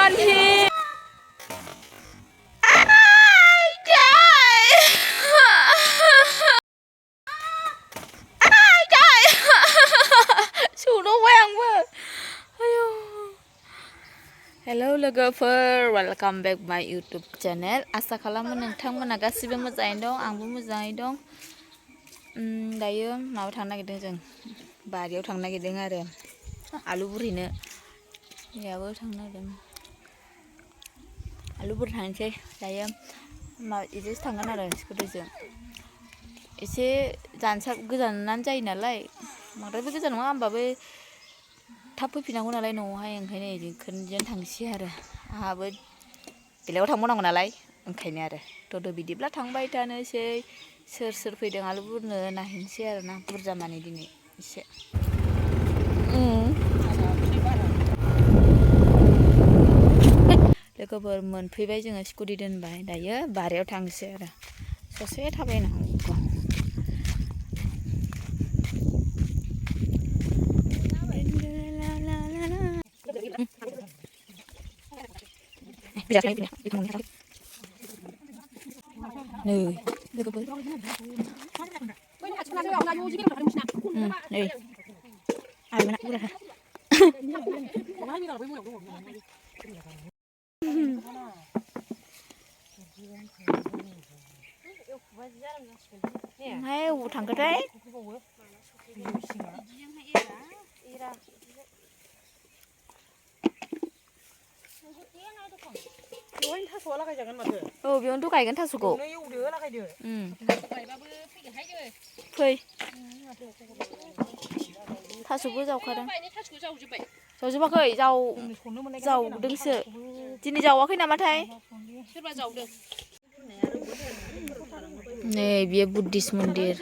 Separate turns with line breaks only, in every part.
มันทีชูน้องแวงเว้ย Hello logofer, welcome back my YouTube channel. Asa खालामो नोंथांमोना गासिबो मोजाङैनो दं, आंबो मोजाङै दं. दायो माबा थांनो नागिरदों जों बारियाव थांनो नागिरदों आरो आलु बुरहैनो. याबो थांनो नागिरदों. आलु बुरनो थांसै दायो इदिसो थांगोन आरो स्कुटिजों. एसे गोजानानो जायो नालाय, बांद्रायबो गोजान नङा होमबाबो थाब फैफिनांगौ नालाय न'आवहाय, ओंखायनो इदिनो थांसै आरो. आंहाबो बेलेगाव थांबावनांगौ नालाय, ओंखायनो आरो थ' बिदिब्ला थांबाय थानोसै. सोर सोर फैदों आलु बुरनो नायहैनोसै आरो ना, बुरजा माने दिनै एसे. लोगोफोर मोनफैबाय, जोङो स्कुटि दोनबाय. दायो बारियाव थांसै आरो ससे थाबायनांगौ. नै लोगोफोर नै आइमोना बुरजा हाय अबाव थांखोथाय औ बेयावनोथ' गायगोन थास'खौ. फै थास'बो जावखादों. जावजोबाखै, जावदोंसो. दिनै जावाखै नामाथाय? सोरबा जावदों. नै बियो बुद्धिस्ट मन्दिर.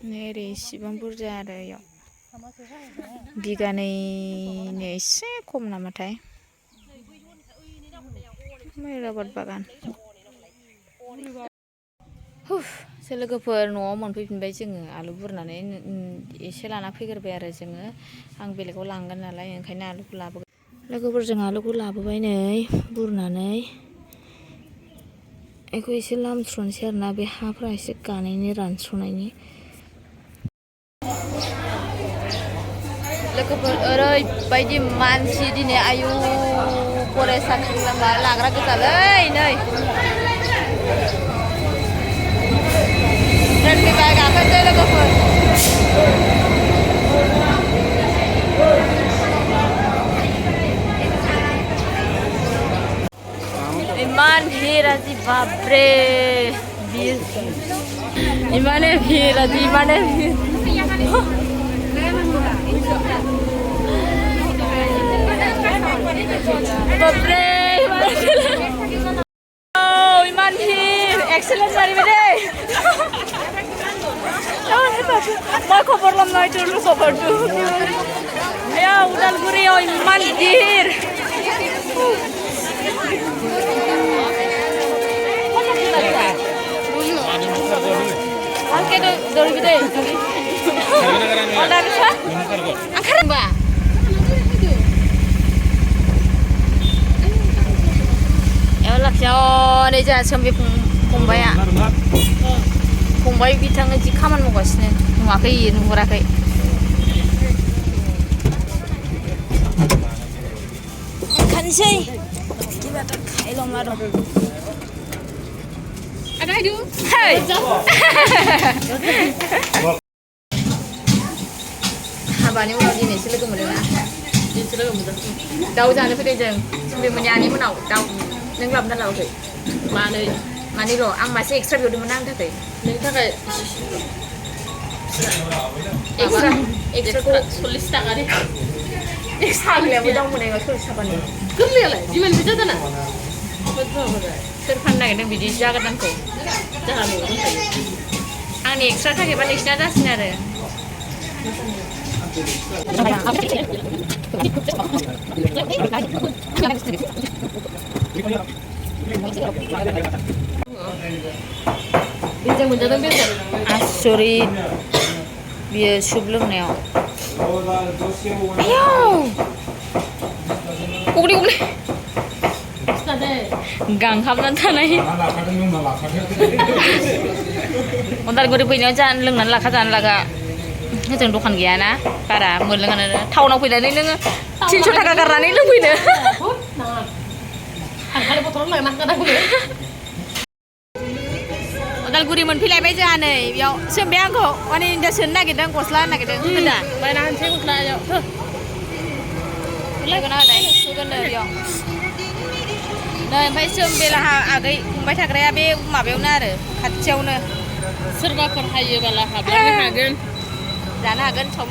नै ओरै इसिबां बुरजा आरो इयाव बिगानैनो एसे खम नामाथाय. रबार बागान. लोगोफोर न'आव मोनफैफिनबाय जोङो. आलु बुरनानै एसे लाना फैग्रोबाय आरो जोङो. आं बेलेगाव लांगोन नालाय, ओंखायनो आलुखौ लाबोबाय. लोगोफोर जों आलुखौ लाबोबाय नै बुरनानै. बेखौ एसे लामस्र'नोसै आरो ना, बे हाफ्रा एसे गानायनि रानस्र'नायनि. लोगोफोर ओरैबायदि मानसि दिनै, आयु फरायसालि लाग्रा गोजालै नै. ट्रेन फैबाय, गाखोसै लोगोफोर. इमान ভিৰ আজি বাপৰে, ইমানে ভিৰ আজি, ইমানে ভিৰ. বাপৰে ইমান ভিৰ. এক্সিলেণ্ট মাৰিবি দেই. মই খবৰ ল'ম নহয় তোৰ খবৰটো. ওদালগুৰিও ইমান ভিৰ. ভালকে দৌৰিবি দেই. नै जोंहा सोम्बि फंबाया, फंबाय बिथाङा जि खामानि मावगासिनो. नुवाखै, नुहुराखै. ओंखारनोसै हाबानि उनाव दिनैसो लोगो मोनदों ना. दाउ जानो फैदों जों सोम्बिमोननि आनै मोनाव. दाउ नों लाबोना लाबोखै? मानैल'. आं मासे एक्सट्रा बिहरदोंमोन आंनि थाखाय. नोंनि थाखाय एक्सट्राखौ 40 थाखा दे. साग्लायाबो दाउ मोननाय 40 थाखानि. गोरलैयालाय जिमान फैसा दाना सोर फाननो नागिरदों बिदि जागोन आंखौ? जोंहा न'आव दंखायो. आंनि एक्सट्रा थाखायबा नोंसिना जासिन आरो. बेजों मोनजादों बेजों. आसरित बियो सुप लोंनायाव. आयौ गग्लि गग्लि गांहाबनानै थानाय उदालगुरि फैनायाव लोंनानै लाखा जानो लागा जों दखान गैयाना बारा मोनलोङानो टाउनाव फैनानै नोङो 300 थाखा गारनानै लोंफैनो उदालगुरि मोनफैलायबाय जोंहा नै बेयाव सोंबाय आंखौ माने दा सोनो नागिरदों गस्ला होनो नागिरदों होनदा बायना होनसै गस्लायाव लागोन आदै होगोननो बेयाव नै ओमफ्राय सोमबेलाहा आगै फंबाय थाग्राया बे माबायावनो आरो खाथियावनो सोरबाफोर हायोबाला हाबलांनो हागोन जानो हागोन सम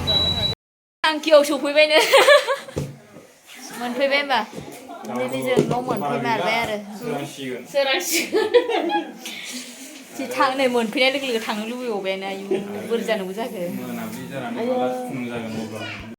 थांखियाव सफैबायनो मोनफैबाय होनबा दिनै जों न' मोनफैमारबाय आरो सोरांसिगोन थांनो मोनफैनाय लोगो लोगो थांनो लुबैबावबायानो आयु बोरै जानांगौ जाखो